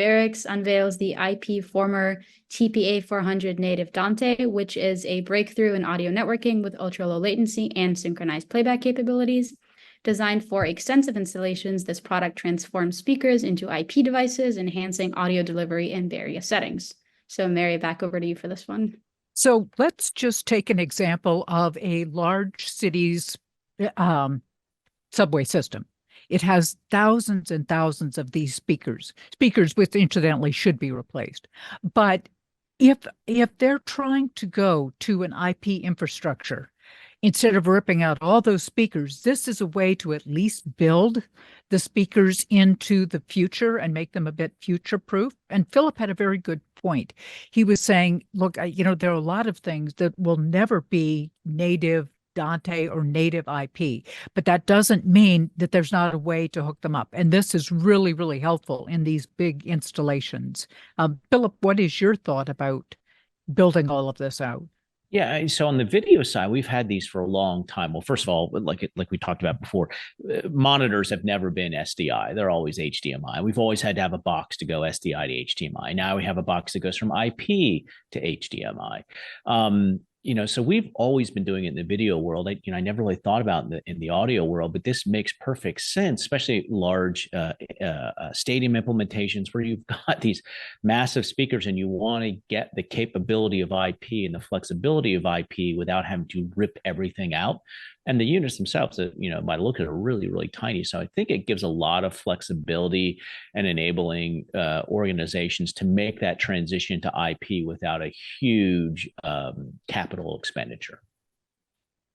Barix unveils the IP former TPA400 native Dante, which is a breakthrough in audio networking with ultra-low latency and synchronized playback capabilities. Designed for extensive installations, this product transforms speakers into IP devices, enhancing audio delivery in various settings. So Mary, back over to you for this one. So let's just take an example of a large city's subway system. It has thousands and thousands of these speakers which incidentally should be replaced. But if they're trying to go to an IP infrastructure, instead of ripping out all those speakers, this is a way to at least build the speakers into the future and make them a bit future-proof. And Philip had a very good point. He was saying, look, there are a lot of things that will never be native Dante or native IP, but that doesn't mean that there's not a way to hook them up. And this is really, really helpful in these big installations. Philip, what is your thought about building all of this out? Yeah, so on the video side, we've had these for a long time. Well, first of all, like we talked about before, monitors have never been SDI; they're always HDMI. We've always had to have a box to go SDI to HDMI. Now we have a box that goes from IP to HDMI. So we've always been doing it in the video world. I never really thought about it in the audio world, but this makes perfect sense, especially large stadium implementations where you've got these massive speakers and you want to get the capability of IP and the flexibility of IP without having to rip everything out. And the units themselves, might look at are really, really tiny. So I think it gives a lot of flexibility and enabling organizations to make that transition to IP without a huge capital expenditure.